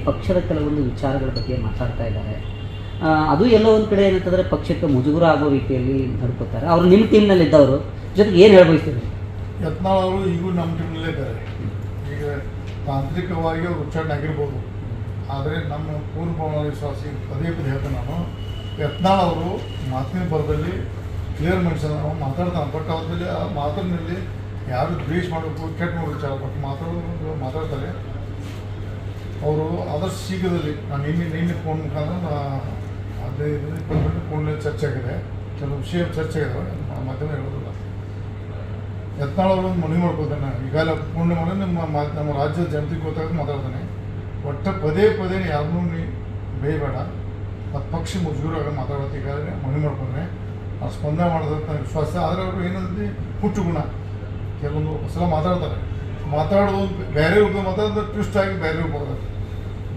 ಪಕ್ಷದ ಕೆಲವೊಂದು ವಿಚಾರಗಳ ಬಗ್ಗೆ ಮಾತಾಡ್ತಾ ಇದ್ದಾರೆ. ಅದು ಎಲ್ಲೋ ಒಂದು ಕಡೆ ಏನಂತಂದರೆ ಪಕ್ಷಕ್ಕೆ ಮುಜುಗರ ಆಗೋ ರೀತಿಯಲ್ಲಿ ನಡ್ಕೋತಾರೆ. ಅವರು ನಿಮ್ಮ ಟೀಮ್ನಲ್ಲಿ ಇದ್ದವರು ಜೊತೆಗೆ ಏನು ಹೇಳ್ಬಯಸ್ತೀರಿ? ಯತ್ನಾಳ್ ಅವರು ಈಗೂ ನಮ್ಮ ಟೀಮ್ನಲ್ಲೇ ಇದ್ದಾರೆ. ಈಗ ತಾಂತ್ರಿಕವಾಗಿ ಅವರು ಉಚ್ಚಾರಣೆ ಆಗಿರ್ಬೋದು, ಆದರೆ ನಮ್ಮ ಪೂರ್ವ ವಿಶ್ವಾಸಿ ಪದೇ ಪದೇ ಹೇಳ್ತೇನೆ ನಾನು, ಯತ್ನಾಳ್ ಅವರು ಮಾತಿನ ಬರದಲ್ಲಿ ಕ್ಲಿಯರ್ ಮನುಷ್ಯನ ನಾವು ಮಾತಾಡ್ತಾನೆ. ಬಟ್ ಅವ್ರಲ್ಲಿ ಆ ಮಾತಿನಲ್ಲಿ ಯಾರು ದ್ವೇಷ ಮಾಡಬೇಕು, ಕೆಟ್ಟ ವಿಚಾರ ಬಟ್ ಮಾತಾಡ್ತಾರೆ. ಅವರು ಆದಷ್ಟು ಶೀಘ್ರದಲ್ಲಿ ನಾನು ನಿನ್ನೆ ಫೋನ್ ಮುಖಾಂತರ 15-20 ಮಿನಿಟ್ ಫೋನಲ್ಲಿ ಚರ್ಚೆ ಆಗಿದೆ, ಕೆಲವು ವಿಷಯ ಚರ್ಚೆ ಆಗಿದ್ದಾವೆ, ಮಾಧ್ಯಮ ಹೇಳೋದಿಲ್ಲ. ಯತ್ನಾಳ್ ಅವರು ಒಂದು ಮನವಿ ಮಾಡ್ಕೊಳ್ತಾನೆ, ಈಗಾಗಲೇ ಪೂರ್ಣ ಮಾಡಿ ನಮ್ಮ ರಾಜ್ಯದ ಜನತೆಗೆ ಗೊತ್ತಾಗ ಮಾತಾಡ್ತಾನೆ. ಒಟ್ಟು ಪದೇ ಪದೇ ಯಾರನ್ನೂ ಬೇಯಬೇಡ, ಮತ್ತು ಪಕ್ಷ ಮುಜುಗರಾಗ ಮಾತಾಡೋದು ಈಗಾಗಲೇ ಮನವಿ ಮಾಡ್ಕೊಂಡ್ರೆ ಆ ಸ್ಪಂದನೆ ಮಾಡೋದಂತ ವಿಶ್ವಾಸ. ಆದರೆ ಅವರು ಏನಂದ್ರೆ ಹುಟ್ಟು ಗುಣ, ಕೆಲವೊಂದು ಸಲ ಮಾತಾಡೋದು ಬೇರೆ ರೂಪ ಮಾತಾಡೋದು ಟ್ವಿಸ್ಟ್ ಆಗಿ ಬೇರೆ ರೂಪ ಬರ್ತದೆ.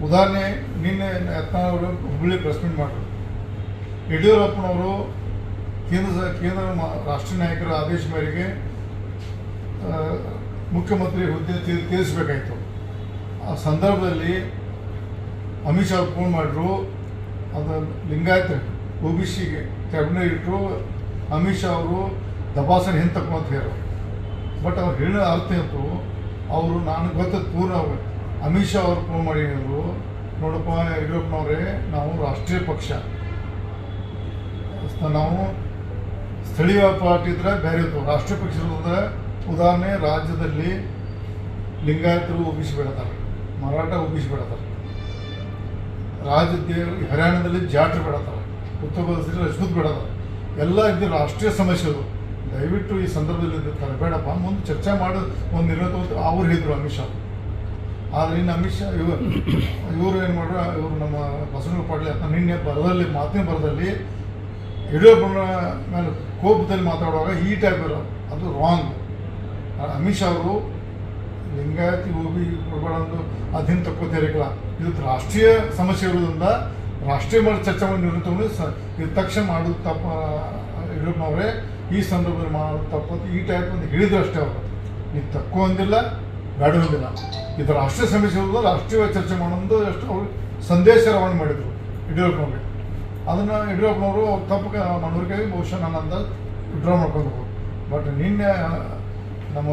ಉದಾಹರಣೆ, ನಿನ್ನೆ ಯತ್ನಾಳ್ ಅವರು ಹುಬ್ಬಳ್ಳಿ ಪ್ರೆಸ್ ಮೀಟ್ ಮಾಡಿದ್ರು. ಯಡಿಯೂರಪ್ಪನವರು ಕೇಂದ್ರ ರಾಷ್ಟ್ರೀಯ ನಾಯಕರ ಆದೇಶ ಮೇರೆಗೆ ಮುಖ್ಯಮಂತ್ರಿ ಹುದ್ದೆ ತೀರಿಸಬೇಕಾಯಿತು. ಆ ಸಂದರ್ಭದಲ್ಲಿ ಅಮಿತ್ ಶಾ ಫೋನ್ ಮಾಡಿದ್ರು, ಅದು ಲಿಂಗಾಯತ್ OBCಗೆ ಕ್ಯಾಬಿನೆಟ್ ಇಟ್ಟರು. ಅಮಿತ್ ಶಾ ಅವರು ದಬಾಸಣೆ ಹಿಂದೆ ತಗೊಂತ ಹೇಳೋ, ಬಟ್ ಅವ್ರು ಹೇಳೋ ಅರ್ಥ ಇತ್ತು. ಅವರು ನಾನು ಗೊತ್ತದ ಪೂರ್ಣ ಅಮಿತ್ ಶಾ ಅವ್ರು ಫೋನ್ ಮಾಡಿ ಹೇಳಿದ್ರು, ನೋಡಪ್ಪ ಯಡಿಯೂರಪ್ಪನವರೇ, ನಾವು ರಾಷ್ಟ್ರೀಯ ಪಕ್ಷ, ನಾವು ಸ್ಥಳೀಯ ಪಾರ್ಟಿ ಇದ್ರೆ ಬೇರೆ ಇತ್ತು, ರಾಷ್ಟ್ರೀಯ ಪಕ್ಷ ಇರೋದ್ರೆ ಉದಾಹರಣೆ ರಾಜ್ಯದಲ್ಲಿ ಲಿಂಗಾಯತರು OBC ಬೇಡತಾರೆ, ಮರಾಠ OBC ಬೇಡತಾರೆ, ರಾಜ್ಯದ ಹರಿಯಾಣದಲ್ಲಿ ಜಾಟ್ರು ಬೇಡತಾರೆ, ಉತ್ತರ ಪ್ರದೇಶದಲ್ಲಿ ರಜಪೂತ್ ಬೇಡತಾರೆ. ಎಲ್ಲ ಇದು ರಾಷ್ಟ್ರೀಯ ಸಮಸ್ಯೆಗಳು. ದಯವಿಟ್ಟು ಈ ಸಂದರ್ಭದಲ್ಲಿ ತರಬೇಡಪ್ಪ, ಮುಂದೆ ಚರ್ಚೆ ಮಾಡಿ ಒಂದು ನಿರ್ಣಯ ತಗೊಂಡು ಅವ್ರು ಹೇಳಿದ್ರು ಅಮಿತ್ ಶಾ. ಆದರೆ ಇನ್ನು ಅಮಿತ್ ಶಾ ಇವರು ಏನು ಮಾಡ್ರು, ಇವರು ನಮ್ಮ ಬಸವನಗೌಡ ಪಾಟೀಲ್ ಅಂತ ನಿನ್ನೆ ಮಾತಿನ ಬರದಲ್ಲಿ ಯಡಿಯೂರಪ್ಪನ ಮೇಲೆ ಕೋಪದಲ್ಲಿ ಮಾತಾಡುವಾಗ ಈ ಟೈಪ್ ಇರೋ ಅದು ರಾಂಗ್. ಅಮಿತ್ ಶಾ ಅವರು ಲಿಂಗಾಯತಿ ಕೊಡಬೇಡ ಅಂದು ಅದನ್ನು ತಕ್ಕೋತಿರಲಿಲ್ಲ. ಇದು ರಾಷ್ಟ್ರೀಯ ಸಮಸ್ಯೆ ಇರೋದ್ರಿಂದ ರಾಷ್ಟ್ರೀಯ ಮಾಡಿ ಚರ್ಚೆ ಮಾಡಿ ನಿರ್ಣಯ ತಗೊಂಡು ಇದು ತಕ್ಷಣ ಮಾಡೋದು ತಪ್ಪ. ಯಡಿಯೂರಪ್ಪನವರೇ ಈ ಸಂದರ್ಭದಲ್ಲಿ ಮಾಡೋದು ತಪ್ಪತ್ತು ಈ ಟೈಪ್ ಅಂತ ಹೇಳಿದ್ರು ಅಷ್ಟೇ. ಅವರು ನೀವು ತಕ್ಕೋ ಅಂದಿಲ್ಲ, ಬೇಡ ಅಂದಿಲ್ಲ. ಇದು ರಾಷ್ಟ್ರೀಯ ಸಮಸ್ಯೆ ಇರೋದು ರಾಷ್ಟ್ರೀಯ ಚರ್ಚೆ ಮಾಡೋದು ಅಷ್ಟು ಅವರು ಸಂದೇಶ ರವಾನೆ ಮಾಡಿದರು ಯಡಿಯೂರಪ್ಪನವ್ರಿಗೆ. ಅದನ್ನು ಯಡಿಯೂರಪ್ಪನವರು ತಪ್ಪು ಮನವರಿಕೆಯಾಗಿ ಬಹುಶಃ ನನ್ನ ಅಂದಾಜು ವಿಡ್ರಾ ಮಾಡ್ಕೊಂಡು. ಬಟ್ ನಿನ್ನೆ ನಮ್ಮ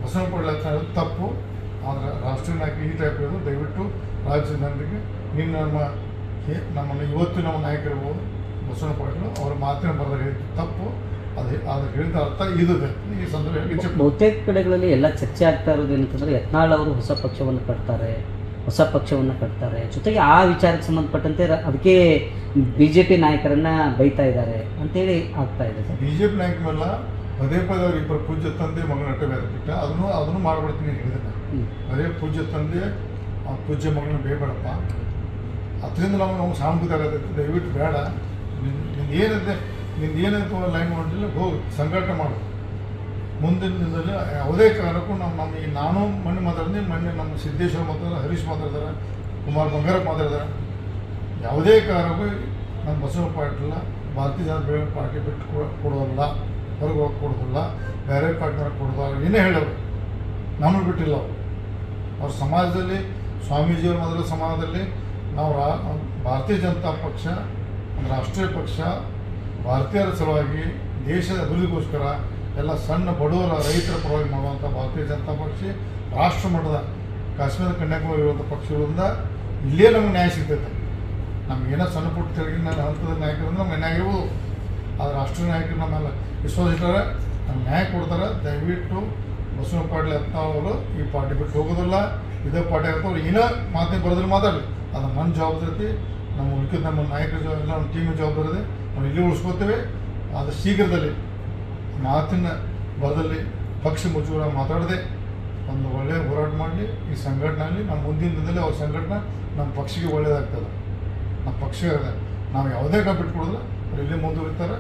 ಬಸವನಗೌಡ ಪಾಟೀಲ್ ತಪ್ಪು. ಆದರೆ ರಾಷ್ಟ್ರೀಯ ನಾಯಕ ಈ ಟೈಪ್ ಇರೋದು ದಯವಿಟ್ಟು ರಾಜ್ಯದ ಜನರಿಗೆ ನಿನ್ನ ನಮ್ಮನ್ನು ಇವತ್ತು ನಮ್ಮ ನಾಯಕರಿರ್ಬೋದು ಬಸವನಗೌಡ ಪಾಟೀಲ್ ಅವರ ಮಾತಿನ ಬರೆದ ಹೇಳಿದ್ದು ತಪ್ಪು. ಅದು ಹೇಳಿದ ಅರ್ಥ ಇದೆ. ಈ ಸಂದರ್ಭ ಬಹುತೇಕ ಕಡೆಗಳಲ್ಲಿ ಎಲ್ಲ ಚರ್ಚೆ ಆಗ್ತಾ ಇರೋದು ಏನಂತಂದರೆ ಯತ್ನಾಳ್ ಅವರು ಹೊಸ ಪಕ್ಷವನ್ನು ಕಟ್ತಾರೆ, ಜೊತೆಗೆ ಆ ವಿಚಾರಕ್ಕೆ ಸಂಬಂಧಪಟ್ಟಂತೆ ಅದಕ್ಕೆ BJP ನಾಯಕರನ್ನ ಬೈತಾ ಇದ್ದಾರೆ ಅಂತೇಳಿ ಆಗ್ತಾ ಇದೆ ಸರ್. BJP ನಾಯಕರೆಲ್ಲ ಪದೇ ಪದೇ ಅವ್ರು ಇಬ್ಬರು ಪೂಜ್ಯ ತಂದೆ ಮಗನ ನಟ ಬೇರೆ ಬಿಟ್ಟ ಅದನ್ನು ಮಾಡ್ಬಿಡ್ತೀನಿ ಹೇಳಿದೆ. ಅದೇ ಪೂಜ್ಯ ತಂದೆ ಪೂಜ್ಯ ಮಗಳನ್ನ ಬೇಬೇಡಪ್ಪ, ಅದರಿಂದ ನಾವು ಸಾಂಸ್ಕೃತಿಕ ಆಗತ್ತೆ. ದಯವಿಟ್ಟು ಬೇಡ, ನಿಂದೇನಂತ ಲೈನ್ ಮಾಡಿಲ್ಲ, ಹೋಗಿ ಸಂಘಟನೆ ಮಾಡು. ಮುಂದಿನ ದಿನದಲ್ಲಿ ಯಾವುದೇ ಕಾರಣಕ್ಕೂ ನಾನು ಮೊನ್ನೆ ಮಾತಾಡಿದೆ, ನಮ್ಮ ಸಿದ್ದೇಶ್ವರ ಮಾತಾಡಿದ್ರೆ, ಹರೀಶ್ ಮಾತಾಡಿದಾರೆ, ಕುಮಾರ್ ಬಂಗಾರಪ್ಪ ಮಾತಾಡಿದಾರೆ. ಯಾವುದೇ ಕಾರಣಕ್ಕೂ ನಮ್ಮ ಬಸವನಗೌಡ ಪಾಟೀಲ್ ಭಾರತೀಯ ಜನತಾ ಪಾರ್ಟಿ ಬಿಟ್ಟು ಕೊಡೋಲ್ಲ, ಹೊರಗೆ ಹೋಗಿ ಕೊಡೋದಿಲ್ಲ, ಬೇರೆ ಪಾರ್ಟಿನ ಕೊಡೋದು ಏನೇ ಹೇಳೋರು ನಮ್ಮನ್ನು ಬಿಟ್ಟಿಲ್ಲ. ಅವ್ರ ಸಮಾಜದಲ್ಲಿ ಸ್ವಾಮೀಜಿಯವ್ರ ಮೊದಲ ಸಮಾಜದಲ್ಲಿ ನಾವು ಭಾರತೀಯ ಜನತಾ ಪಕ್ಷ ರಾಷ್ಟ್ರೀಯ ಪಕ್ಷ, ಭಾರತೀಯರ ಸಲುವಾಗಿ ದೇಶದ ಅಭಿವೃದ್ಧಿಗೋಸ್ಕರ ಎಲ್ಲ ಸಣ್ಣ ಬಡವರ ರೈತರ ಪರವಾಗಿ ಮಾಡುವಂಥ ಭಾರತೀಯ ಜನತಾ ಪಕ್ಷ ರಾಷ್ಟ್ರ ಮಟ್ಟದ ಕಾಶ್ಮೀರ ಕನ್ಯಾಕುಮಾರಿ ಇರುವಂಥ ಪಕ್ಷಗಳಿಂದ ಇಲ್ಲೇ ನಮಗೆ ನ್ಯಾಯ ಸಿಗ್ತೈತೆ. ನಮಗೇನೋ ಸಣ್ಣ ಪುಟ್ಟ ತೆರಿಗೆ ಹಂತದ ನಾಯಕರಿಂದ ನಮ್ಗೆ ನ್ಯಾಯ ಇರ್ಬೋದು. ಆದರೆ ರಾಷ್ಟ್ರೀಯ ನಾಯಕರು ನಮ್ಮೆಲ್ಲ ವಿಶ್ವಾಸ ಇಟ್ಟಾರೆ, ನಮ್ಗೆ ನ್ಯಾಯ ಕೊಡ್ತಾರೆ. ದಯವಿಟ್ಟು ಬಸವನಗೌಡ ಪಾಟೀಲ್ ಯತ್ನಾಳ್ ಅವರು ಈ ಪಾರ್ಟಿ ಬಿಟ್ಟು ಹೋಗೋದಿಲ್ಲ, ಇದೇ ಪಾರ್ಟಿ ಆಗ್ತವ್ರು ಏನೋ ಮಾತಿನ ಬರೋದ್ರಲ್ಲಿ ಮಾತಾಡಲಿ. ಅದು ನನ್ನ ಜವಾಬ್ದಾರಿ, ನಮ್ಮ ಉಳಿದ ನಮ್ಮ ನಾಯಕರ ಎಲ್ಲ ನಮ್ಮ ಟೀಮಿನ ಜವಾಬ್ದಾರಿ ಇದೆ. ನಾವು ಇಲ್ಲಿ ಉಳಿಸ್ಕೋತೇವೆ. ಅದು ಶೀಘ್ರದಲ್ಲಿ ಮಾತಿನ ಬರದಲ್ಲಿ ಪಕ್ಷ ಮುಚ್ಚುವ ಮಾತಾಡದೆ ಒಂದು ಒಳ್ಳೆಯ ಹೋರಾಟ ಮಾಡಲಿ. ಈ ಸಂಘಟನೆಯಲ್ಲಿ ನಮ್ಮ ಮುಂದಿನ ದಿನದಲ್ಲಿ ಅವ್ರ ಸಂಘಟನೆ ನಮ್ಮ ಪಕ್ಷಕ್ಕೆ ಒಳ್ಳೆಯದಾಗ್ತದೆ. ನಮ್ಮ ಪಕ್ಷ ನಾವು ಯಾವುದೇ ಬಿಟ್ಕೊಡೋದಿಲ್ಲ, ಅವ್ರು ಇಲ್ಲೇ ಮುಂದುವರಿತಾರೆ.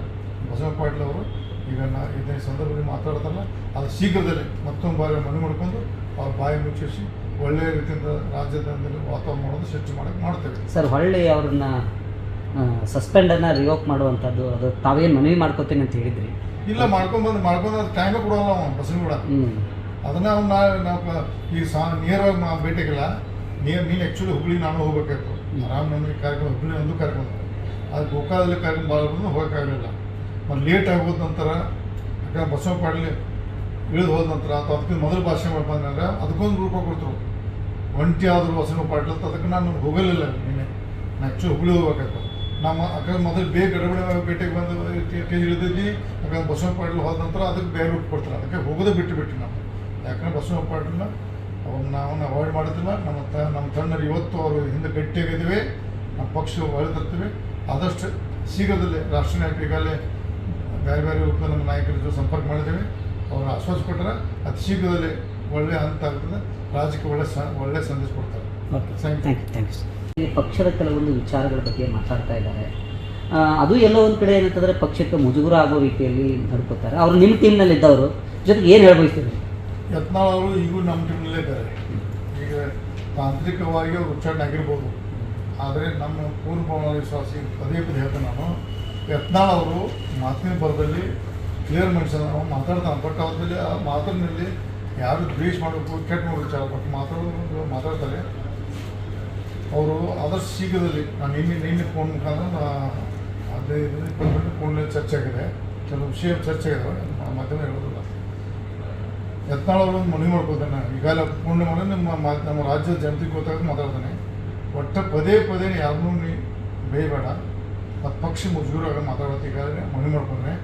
ಬಸವನಗೌಡ ಪಾಟೀಲ್ ಅವರು ಈಗ ಇದೇ ಸಂದರ್ಭದಲ್ಲಿ ಮಾತಾಡ್ತಾರಲ್ಲ, ಅದು ಶೀಘ್ರದಲ್ಲಿ ಮತ್ತೊಂದು ಬಾರಿ ಮನವಿ ಮಾಡಿಕೊಂಡು ಅವ್ರ ಬಾಯಿ ಮುಚ್ಚಿಸಿ ಒಳ್ಳೆಯ ರೀತಿಯಿಂದ ರಾಜ್ಯದಲ್ಲಿ ವಾತಾವರಣ ಮಾಡೋದು ಸೃಷ್ಟಿ ಮಾಡ್ತೇವೆ ಸರ್. ಹೊಳ್ಳಿ ಅವ್ರನ್ನ ಸಸ್ಪೆಂಡನ್ನು ರಿವೋಕ್ ಮಾಡುವಂಥದ್ದು ಅದು ತಾವೇನು ಮನವಿ ಮಾಡ್ಕೋತೀನಿ ಅಂತ ಹೇಳಿದ್ರಿ. ಇಲ್ಲ, ಮಾಡ್ಕೊಂಡು ಅದು ಟೈಮೇ ಕೊಡೋಲ್ಲ ಅವ್ನು ಬಸವನಗೌಡ. ಅದನ್ನ ನಾವು ಈಗ ನೇರವಾಗಿ ಭೇಟಿಗಿಲ್ಲ. ನೀನು ಆ್ಯಕ್ಚುಲಿ ಹುಬ್ಳಿ ನಾನು ಹೋಗ್ಬೇಕಾಯ್ತು. ರಾಮನವಮಿ ಕಾರ್ಯಕ್ರಮ ಹುಬ್ಳಿ ಒಂದು ಕಾರ್ಯಕ್ರಮ, ಅದು ಗೋಕಾದಲ್ಲಿ ಕಾರ್ಯಕ್ರಮ ಭಾಳ ಹೋಗೋಕ್ಕಾಗಲಿಲ್ಲ. ಮತ್ತು ಲೇಟ್ ಆಗೋದ ನಂತರ ಯಾಕಂದ್ರೆ ಬಸವ ಪಾಟೀಲ್ ಇಳಿದು ಹೋದ ನಂತರ ಅಥವಾ ಅದಕ್ಕೆ ಮೊದಲು ಭಾಷೆ ಮಾಡಿ ಬಂದಾಗ ಅದಕ್ಕೊಂದು ರೂಪ ಕೊಡ್ತರು. ಒಂಟಿ ಆದರೂ ಬಸವ ಪಾಟೀಲ್ ಅಂತ ಅದಕ್ಕೆ ನಾನು ಹೋಗಲಿಲ್ಲ. ನಿನ್ನೆ ನಾನು ಆ್ಯಕ್ಚುಲಿ ಹುಬ್ಳಿ ಹೋಗ್ಬೇಕಾಯ್ತು. ನಮ್ಮ ಯಾಕಂದ್ರೆ ಮೊದಲು ಬೇಗ ಗಡಬಡಿ ಭೇಟಿಗೆ ಬಂದು ಇಳಿದಿದ್ದಿ. ಯಾಕಂದ್ರೆ ಬಸವ ಪಾಟೀಲ್ ಹೋದ ನಂತರ ಅದಕ್ಕೆ ಬೇರೆ ರೂಪ ಕೊಡ್ತಾರೆ. ಅದಕ್ಕೆ ಹೋಗೋದೇ ಬಿಟ್ಟು ನಾವು. ಯಾಕಂದ್ರೆ ಬಸವ ಪಾಟೀಲ್ನ ಅವ್ರನ್ನ ಅವಾಯ್ಡ್ ಮಾಡೋದಿಲ್ಲ. ನಮ್ಮ ತಂಡರು ಇವತ್ತು ಅವರು ಹಿಂದೆ ಗಟ್ಟಿಯಾಗಿದ್ದೀವಿ. ನಮ್ಮ ಪಕ್ಷ ಒಳ್ಳೆದಿರ್ತೀವಿ. ಆದಷ್ಟು ಶೀಘ್ರದಲ್ಲೇ ರಾಷ್ಟ್ರೀಯ ನಾಯಕರು ಈಗಾಗಲೇ ಬೇರೆ ಬೇರೆ ರೂಪದ ನಮ್ಮ ನಾಯಕರ ಜೊತೆ ಸಂಪರ್ಕ ಮಾಡಿದ್ದೀವಿ. ಅವರು ಆಶ್ವಾಸ ಕೊಟ್ಟರೆ ಅತಿ ಶೀಘ್ರದಲ್ಲೇ ಒಳ್ಳೆಯ ಹಂತ ಆಗ್ತದೆ. ರಾಜ್ಯಕ್ಕೆ ಒಳ್ಳೆ ಸಂದೇಶ ಕೊಡ್ತಾರೆ. Okay, thank you sir. ಈ ಪಕ್ಷದ ಕೆಲವೊಂದು ವಿಚಾರಗಳ ಬಗ್ಗೆ ಮಾತಾಡ್ತಾ ಇದ್ದಾರೆ. ಅದು ಎಲ್ಲೋ ಒಂದು ಕಡೆ ಏನಂತಂದರೆ ಪಕ್ಷಕ್ಕೆ ಮುಜುಗರ ಆಗೋ ರೀತಿಯಲ್ಲಿ ನಡ್ಕೋತಾರೆ. ಅವರು ನಿಮ್ಮ ಟೀಮ್ನಲ್ಲಿ ಇದ್ದವರು ಜೊತೆಗೆ ಏನು ಹೇಳ್ಬಯಸ್ತೀರಿ? ಯತ್ನಾಳ್ ಅವರು ಈಗೂ ನಮ್ಮ ಟೀಮ್ನಲ್ಲೇ ಇದ್ದಾರೆ. ಈಗ ತಾಂತ್ರಿಕವಾಗಿ ಅವರು ಉಚ್ಚಾರಣೆ ಆಗಿರ್ಬೋದು, ಆದರೆ ನಮ್ಮ ಪೂರ್ವ ವಿಶ್ವಾಸಿ ಪದೇ ಹೇಳ್ತೇನೆ ನಾನು. ಯತ್ನಾಳ್ ಅವರು ಮಾತಿನ ಬರದಲ್ಲಿ ಕ್ಲಿಯರ್ ಮನುಷ್ಯ, ನಾವು ಮಾತಾಡ್ತಾನೆ. ಬಟ್ ಅವ್ರಲ್ಲಿ ಆ ಮಾತಿನಲ್ಲಿ ಯಾರು ದ್ವೇಷ ಮಾಡಬೇಕು, ಕೆಟ್ಟ ಮಾಡೋ ವಿಚಾರ ಬಟ್ ಮಾತಾಡ್ತಾರೆ. ಅವರು ಆದಷ್ಟು ಶೀಘ್ರದಲ್ಲಿ ನಾನು ನಿನ್ನೆ ಫೋನ್ ಮುಖಾಂತರ ಅದೇ ಫೋನಲ್ಲಿ ಚರ್ಚೆ ಆಗಿದೆ. ಕೆಲವು ವಿಷಯ ಚರ್ಚೆ ಆಗಿದ್ದಾವೆ, ಮಾಧ್ಯಮ ಹೇಳೋದಿಲ್ಲ. ಯತ್ನಾಳ್ ಅವರು ಒಂದು ಮನವಿ ಮಾಡ್ಕೊಳ್ತಾನೆ. ಈಗಾಗಲೇ ಪೂರ್ಣ ಮಾಡಿ ನಮ್ಮ ರಾಜ್ಯದ ಜನತೆಗೆ ಗೊತ್ತಾಗ ಮಾತಾಡ್ತಾನೆ. ಒಟ್ಟು ಪದೇ ಯಾರನ್ನೂ ಬೇಯಬೇಡ, ಮತ್ತು ಪಕ್ಷ ಮುಜುಗರಾಗ ಮಾತಾಡೋದು ಈಗಾಗಲೇ ಮನವಿ ಮಾಡ್ಕೊಂಡ್ರೆ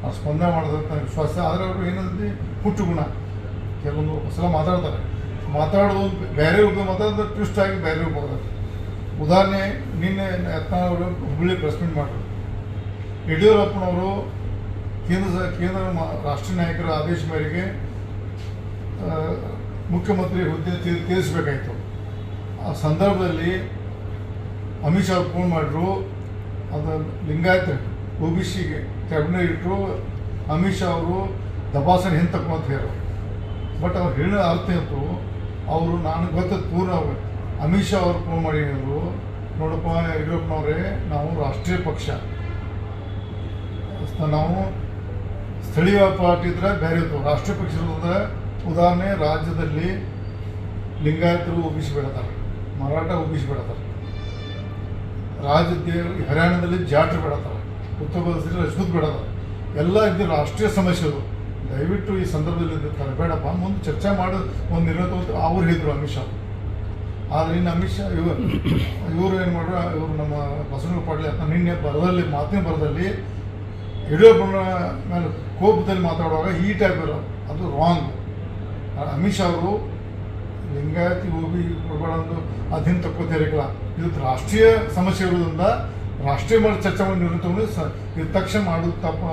ಅವ್ರು ಸ್ಪಂದನೆ ಮಾಡೋದಂತ ವಿಶ್ವಾಸ. ಆದರೆ ಅವರು ಏನಂದ್ರೆ ಹುಟ್ಟು ಗುಣ, ಕೆಲವೊಂದು ಸಲ ಮಾತಾಡೋದು ಬೇರೆ ರೂಪ ಮಾತಾಡೋದು ಟ್ವಿಸ್ಟ್ ಆಗಿ ಬೇರೆ ರೂಪ ಬರ್ತದೆ. ಉದಾಹರಣೆ, ನಿನ್ನೆ ಯತ್ನಾಳ್ ಅವರು ಹುಬ್ಬಳ್ಳಿ ಪ್ರೆಸ್ ಮೀಟ್ ಮಾಡಿದ್ರು. ಯಡಿಯೂರಪ್ಪನವರು ಕೇಂದ್ರ ರಾಷ್ಟ್ರೀಯ ನಾಯಕರ ಆದೇಶ ಮೇರೆಗೆ ಮುಖ್ಯಮಂತ್ರಿ ಹುದ್ದೆ ತೀರಿಸಬೇಕಾಯಿತು. ಆ ಸಂದರ್ಭದಲ್ಲಿ ಅಮಿತ್ ಶಾ ಫೋನ್ ಮಾಡಿದ್ರು. ಅದು ಲಿಂಗಾಯತ್ OBCಗೆ ಕ್ಯಾಬಿನೆಟ್ ಇಟ್ಟರು. ಅಮಿತ್ ಶಾ ಅವರು ದಬಾಸಣೆ ಹಿಂದೆ ತಗೊಂತ ಹೇಳೋರು. ಬಟ್ ಅವ್ರು ಹೇಳಿದ ಅರ್ಥ ಇತ್ತು. ಅವರು ನಾನು ಗೊತ್ತದ್ದು ಪೂರ್ಣ ಅಮಿತ್ ಶಾ ಅವ್ರು ಫೋನ್ ಮಾಡಿ ಹೇಳಿದ್ರು, ನೋಡಪ್ಪ ಯಡಿಯೂರಪ್ಪನವರೇ, ನಾವು ರಾಷ್ಟ್ರೀಯ ಪಕ್ಷ, ನಾವು ಸ್ಥಳೀಯ ಪಾರ್ಟಿ ಇದ್ರೆ ಬೇರೆ ಇತ್ತು. ರಾಷ್ಟ್ರೀಯ ಪಕ್ಷದ ಉದಾಹರಣೆ, ರಾಜ್ಯದಲ್ಲಿ ಲಿಂಗಾಯತರು OBC ಬೆಳತಾರೆ, ಮರಾಠ OBC ಬೆಳತಾರೆ, ರಾಜ್ಯದ ಹರಿಯಾಣದಲ್ಲಿ ಜಾಟ್ರಿ ಬೆಳತಾರೆ, ಉತ್ತರ ಪ್ರದೇಶದಲ್ಲಿ ರಜಪೂತ್ ಬೆಳತಾರೆ. ಎಲ್ಲ ಇದು ರಾಷ್ಟ್ರೀಯ ಸಮಸ್ಯೆಗಳು. ದಯವಿಟ್ಟು ಈ ಸಂದರ್ಭದಲ್ಲಿ ಇರ್ತಾರೆ ಬೇಡಪ್ಪ, ಮುಂದೆ ಚರ್ಚೆ ಮಾಡಿ ಒಂದು ನಿರ್ಣಯ ತಗೋತ ಅವ್ರು ಹೇಳಿದರು ಅಮಿತ್ ಶಾ. ಆದರೆ ಇನ್ನು ಅಮಿತ್ ಶಾ ಇವರು ಏನು ಮಾಡ್ರು, ಇವರು ನಮ್ಮ ಬಸವನಗೌಡ ಪಾಟೀಲ್ ಅಂತ ನಿನ್ನೆ ಮಾತಿನ ಬರದಲ್ಲಿ ಯಡಿಯೂರಪ್ಪನ ಮೇಲೆ ಕೋಪದಲ್ಲಿ ಮಾತಾಡುವಾಗ ಈ ಟೈಪ್ ಇರೋ ಅದು ರಾಂಗ್. ಅಮಿತ್ ಶಾ ಅವರು ಲಿಂಗಾಯತಿ ಕೊಡಬಾರ್ದು ಅಧೀನ ತಕ್ಕೋತಿರಲಿಲ್ಲ. ಇದು ರಾಷ್ಟ್ರೀಯ ಸಮಸ್ಯೆ ಇರೋದ್ರಿಂದ ರಾಷ್ಟ್ರೀಯ ಮಾಡಿ ಚರ್ಚೆ ಮಾಡಿ ನಿರ್ಣಯ ತಗೊಂಡು ಇದು ತಕ್ಷಣ ಮಾಡೋದು ತಪ್ಪು.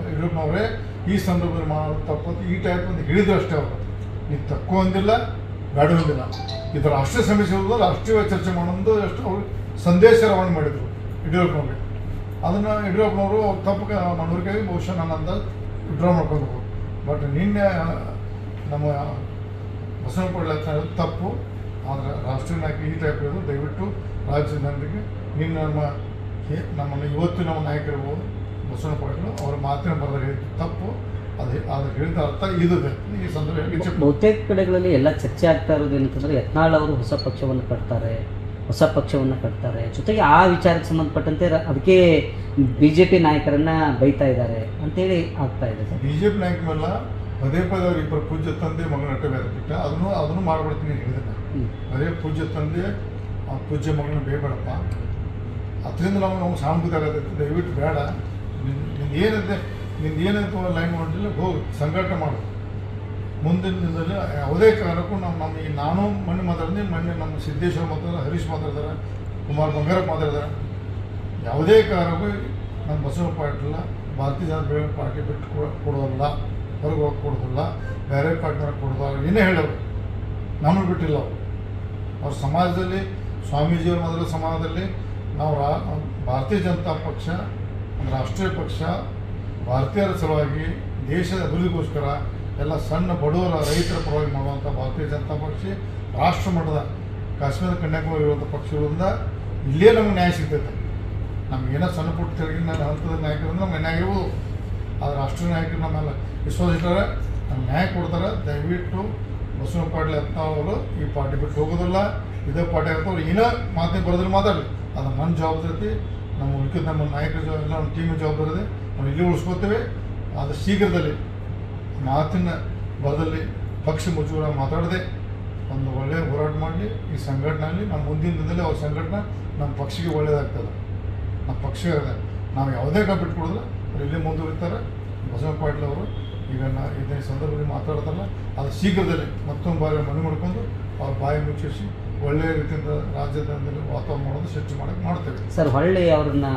ಯಡಿಯೂರಪ್ಪನವರೇ, ಈ ಸಂದರ್ಭದಲ್ಲಿ ಮಾಡೋದು ತಪ್ಪು ಈ ಟೈಪ್ ಅಂತ ಹೇಳಿದ್ರು ಅಷ್ಟೇ. ಅವರು ನೀವು ತಕ್ಕೋ ಅಂದಿಲ್ಲ, ಬೇಡ ಅಂದಿಲ್ಲ. ಇದು ರಾಷ್ಟ್ರೀಯ ಸಮಸ್ಯೆ ಇರೋದು ರಾಷ್ಟ್ರೀಯ ಚರ್ಚೆ ಮಾಡೋದು ಅಷ್ಟು ಅವರು ಸಂದೇಶ ರವಾನೆ ಮಾಡಿದರು ಯಡಿಯೂರಪ್ಪನವ್ರಿಗೆ. ಅದನ್ನು ಯಡಿಯೂರಪ್ಪನವರು ತಪ್ಪು ಮನವರಿಕೆಯಾಗಿ ಬಹುಶಃ ನನ್ನ ಅಂದಾಜು ವಿಡ್ರಾ ಮಾಡ್ಕೊಂಡು. ಬಟ್ ನಿನ್ನೆ ನಮ್ಮ ಬಸವನ ಪಾಟೀಲ್ ತಪ್ಪು. ಆದರೆ ರಾಷ್ಟ್ರೀಯ ನಾಯಕ ಈ ಟೈಪ್ ಇರೋದು ದಯವಿಟ್ಟು ರಾಜ್ಯದ ಜನರಿಗೆ ನಿನ್ನ ನಮ್ಮನ್ನು ಇವತ್ತು ನಮ್ಮ ನಾಯಕರು ಬಸವನ ಪಾಟೀಲ್ ಅವರ ಮಾತಿನ ಬರದಲ್ಲಿ ಹೇಳಿದ್ದು ತಪ್ಪು. ಅದು ಹೇಳಿದ ಅರ್ಥ ಇದಿದೆ. ಈ ಸಂದರ್ಭ ಬಹುತೇಕ ಕಡೆಗಳಲ್ಲಿ ಎಲ್ಲ ಚರ್ಚೆ ಆಗ್ತಾ ಇರೋದು ಏನಂತಂದರೆ ಯತ್ನಾಳ್ ಅವರು ಹೊಸ ಪಕ್ಷವನ್ನು ಕಟ್ತಾರೆ, ಜೊತೆಗೆ ಆ ವಿಚಾರಕ್ಕೆ ಸಂಬಂಧಪಟ್ಟಂತೆ ಅದಕ್ಕೆ BJP ನಾಯಕರನ್ನ ಬೈತಾ ಇದ್ದಾರೆ ಅಂತೇಳಿ ಆಗ್ತಾ ಇದೆ ಸರ್. BJP ನಾಯಕರೆಲ್ಲ ಪದೇ ಅವ್ರ ಇಬ್ಬರು ಪೂಜ್ಯ ತಂದೆ ಮಗನ ನಟ ಬೇರೆ ಬಿಟ್ಟ ಅದನ್ನು ಮಾಡ್ಬಿಡ್ತೀನಿ ಹೇಳಿದೆ. ಅದೇ ಪೂಜ್ಯ ತಂದೆ ಆ ಪೂಜ್ಯ ಮಗನ ಬೇಬೇಡಪ್ಪ, ಅದರಿಂದ ನಾವು ಸಾನುಭೂತಿ ಆಗೋದೈತೆ. ದಯವಿಟ್ಟು ಬೇಡ, ನಿಂದು ಏನಂತ ಲೈನ್ ಮಾಡಿಲ್ಲ, ಹೋಗಿ ಸಂಘಟನೆ ಮಾಡು. ಮುಂದಿನ ದಿನದಲ್ಲಿ ಯಾವುದೇ ಕಾರಣಕ್ಕೂ ನಾನು ಮೊನ್ನೆ ನಮ್ಮ ಸಿದ್ದೇಶ್ವರ ಮಾತಾಡಿದ್ರೆ, ಹರೀಶ್ ಮಾತಾಡಿದಾರೆ, ಕುಮಾರ್ ಬಂಗಾರಪ್ಪ ಮಾತಾಡಿದಾರೆ. ಯಾವುದೇ ಕಾರಣಕ್ಕೂ ನಮ್ಮ ಬಸವ ಪಾಟೀಲ ಭಾರತೀಯ ಜನತಾ ಪಾರ್ಟಿ ಬಿಟ್ಟು ಕೊಡೋಲ್ಲ, ಹೊರಗೆ ಹೋಗಿ ಕೊಡೋದಿಲ್ಲ, ಬೇರೆ ಪಾರ್ಟಿ ಮೇಲೆ ಕೊಡೋದು ಏನೇ ಹೇಳೋರು. ನಮ್ಮನ್ನು ಬಿಟ್ಟಿಲ್ಲ ಅವ್ರ ಸಮಾಜದಲ್ಲಿ. ಸ್ವಾಮೀಜಿಯವ್ರ ಮೊದಲ ಸಮಾಜದಲ್ಲಿ ನಾವು ಭಾರತೀಯ ಜನತಾ ಪಕ್ಷ ರಾಷ್ಟ್ರೀಯ ಪಕ್ಷ, ಭಾರತೀಯರ ಸಲುವಾಗಿ ದೇಶದ ಅಭಿವೃದ್ಧಿಗೋಸ್ಕರ ಎಲ್ಲ ಸಣ್ಣ ಬಡವರ ರೈತರ ಪರವಾಗಿ ಮಾಡುವಂಥ ಭಾರತೀಯ ಜನತಾ ಪಕ್ಷ ರಾಷ್ಟ್ರ ಮಟ್ಟದ ಕಾಶ್ಮೀರ ಕನ್ಯಾಕುಮಾರಿ ಇರುವಂಥ ಪಕ್ಷಗಳಿಂದ ಇಲ್ಲೇ ನಮ್ಗೆ ನ್ಯಾಯ ಸಿಗ್ತೈತೆ. ನಮಗೇನೋ ಸಣ್ಣ ಪುಟ್ಟ ತೆರಿಗೆ ಹಂತದ ನಾಯಕರಿಂದ ನಮ್ಗೆ ನ್ಯಾಯ ಆಗಿರ್ಬೋದು. ಆದರೆ ರಾಷ್ಟ್ರೀಯ ನಾಯಕರು ನಮ್ಮೆಲ್ಲ ವಿಶ್ವಾಸ ಇಟ್ಟಾರೆ, ನಮ್ಗೆ ನ್ಯಾಯ ಕೊಡ್ತಾರೆ. ದಯವಿಟ್ಟು ಬಸವ ಪಾಟೀಲ್ ಯತ್ನಾಳ್ ಅವರು ಈ ಪಾರ್ಟಿ ಬಿಟ್ಟು ಹೋಗೋದಿಲ್ಲ. ಇದೇ ಪಾಠ ಇರುತ್ತೆ ಅವ್ರು ಏನೋ ಮಾತೇ ಬರೋದ್ರಲ್ಲಿ ಮಾತಾಡಲಿ ಅದು ನನ್ನ ಜವಾಬ್ದಾರಿ ನಮ್ಮ ಉಳ್ಕಿದ ನಮ್ಮ ನಾಯಕರ ಎಲ್ಲ ನಮ್ಮ ಟೀಮಿನ ಜವಾಬ್ದಾರಿ ಇದೆ ನಾವು ಇಲ್ಲಿ ಉಳಿಸ್ಕೋತೇವೆ ಅದು ಶೀಘ್ರದಲ್ಲಿ ಮಾತಿನ ಬರದಲ್ಲಿ ಪಕ್ಷ ಮುಜುಗರ ಮಾತಾಡದೆ ಒಂದು ಒಳ್ಳೆಯ ಹೋರಾಟ ಮಾಡಲಿ ಈ ಸಂಘಟನೆಯಲ್ಲಿ ನಮ್ಮ ಮುಂದಿನ ದಿನದಲ್ಲಿ ಅವ್ರ ಸಂಘಟನೆ ನಮ್ಮ ಪಕ್ಷಕ್ಕೆ ಒಳ್ಳೆಯದಾಗ್ತದೆ ನಮ್ಮ ಪಕ್ಷ ನಾವು ಯಾವುದೇ ಬಿಟ್ಕೊಡೋದಿಲ್ಲ ಅವ್ರು ಇಲ್ಲೇ ಮುಂದುವರಿತಾರೆ ಬಸವ ಪಾಟೀಲ್ ಅವರು ಈಗ ಇದನ್ನ ಈ ಸಂದರ್ಭದಲ್ಲಿ ಮಾತಾಡ್ತಾರಲ್ಲ ಅದು ಶೀಘ್ರದಲ್ಲಿ ಮತ್ತೊಂದು ಬಾರಿ ಮನೆ ಮಾಡ್ಕೊಂಡು ಅವ್ರ ಬಾಯಿ ಮುಚ್ಚಿಸಿ ಒಳ್ಳೆಯ ರೀತಿಯಿಂದ ರಾಜ್ಯದಲ್ಲಿ ವಾತಾವರಣ ಮಾಡೋದು ಸೃಷ್ಟಿ ಮಾಡೋಕ್ಕೆ ಮಾಡ್ತೇವೆ. ಸರ್ ಹೊಳ್ಳಿ ಅವ್ರನ್ನ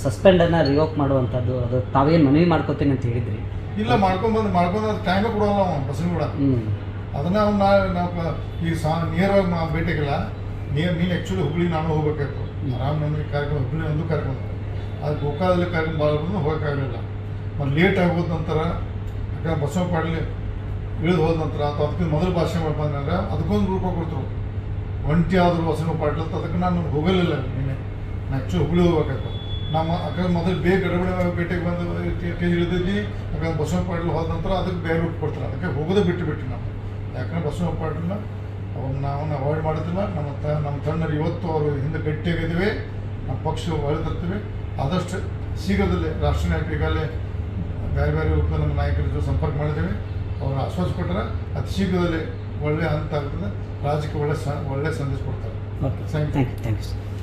ಸಸ್ಪೆಂಡನ್ನು ರಿವೋಕ್ ಮಾಡುವಂಥದ್ದು ಅದು ತಾವೇನು ಮನವಿ ಮಾಡ್ಕೋತೀನಿ ಅಂತ ಹೇಳಿದ್ರಿ. ಇಲ್ಲ ಮಾಡ್ಕೊಂಡು ಅದು ಟೈಮೇ ಕೊಡೋಲ್ಲ ಅವನು ಬಸವನಗೌಡ ಅದನ್ನ ಅವ್ನು ನಾವು ಈಗ ನೇರವಾಗಿ ಭೇಟಿಗಿಲ್ಲ ನೀನು ಆ್ಯಕ್ಚುಲಿ ಹುಬ್ಳಿ ನಾನು ಹೋಗ್ಬೇಕಾಯ್ತು ರಾಮನವಮಿ ಕಾರ್ಯಕ್ರಮ ಹುಬ್ಳಿ ಒಂದು ಕಾರ್ಯಕ್ರಮ ಅದು ಗೋಕಾಲದಲ್ಲಿ ಕಾರ್ಯಕ್ರಮ ಭಾಳ ಹೋಗೋಕ್ಕಾಗಲಿಲ್ಲ ಮತ್ತು ಲೇಟ್ ಆಗೋದ ನಂತರ ಯಾಕಂದ್ರೆ ಬಸವ ಪಾಟೀಲ್ ಇಳಿದು ಹೋದ ನಂತರ ಅಥವಾ ಅದಕ್ಕೆ ಮೊದಲು ಭಾಷೆ ಮಾಡ್ಬಂದ್ರೆ ಅದಕ್ಕೊಂದು ರೂಪ ಕೊಡ್ತರು ಒಂಟಿ ಆದರೂ ಬಸವ ಪಾಟೀಲ್ ಅಂತ ಅದಕ್ಕೆ ನಾನು ಹೋಗಲಿಲ್ಲ ನಿನ್ನೆ ನಾನು ಆ್ಯಕ್ಚುಲಿ ಹುಬ್ಳಿ ಹೋಗ್ಬೇಕಾಯ್ತು ನಮ್ಮ ಯಾಕಂದ್ರೆ ಮೊದಲು ಬೇಗ ಗಡಬಡಿ ಭೇಟಿಗೆ ಬಂದು ಇಳಿದಿದ್ದಿ ಯಾಕಂದ್ರೆ ಬಸವ ಪಾಟೀಲ್ ಹೋದ ನಂತರ ಅದಕ್ಕೆ ಬೇರೆ ರೂಪ ಕೊಡ್ತಾರೆ ಅದಕ್ಕೆ ಹೋಗೋದೇ ಬಿಟ್ಟು ನಾವು ಯಾಕಂದ್ರೆ ಬಸವ ಪಾಟೀಲ್ನ ಅವ್ರನ್ನ ಅವಾಯ್ಡ್ ಮಾಡೋದಿಲ್ಲ ನಮ್ಮ ತಂಡರು ಇವತ್ತು ಅವರು ಹಿಂದೆ ಗಟ್ಟಿಯಾಗಿದ್ದೀವಿ ನಮ್ಮ ಪಕ್ಷ ಒಳ್ಳೆದಿರ್ತೀವಿ ಆದಷ್ಟು ಶೀಘ್ರದಲ್ಲಿ ರಾಷ್ಟ್ರೀಯ ನಾಯಕರು ಈಗಾಗಲೇ ಬೇರೆ ಬೇರೆ ರೂಪದಲ್ಲಿ ನಮ್ಮ ನಾಯಕರ ಜೊತೆ ಸಂಪರ್ಕ ಮಾಡಿದ್ದೀವಿ ಅವರು ಆಶ್ವಾಸ ಕೊಟ್ಟರೆ ಅತಿ ಶೀಘ್ರದಲ್ಲಿ ಒಳ್ಳೆಯ ಹಂತ ಆಗ್ತದೆ ರಾಜ್ಯಕ್ಕೆ ಒಳ್ಳೆ ಸಂದೇಶ ಕೊಡ್ತಾರೆ. Okay thank you sir.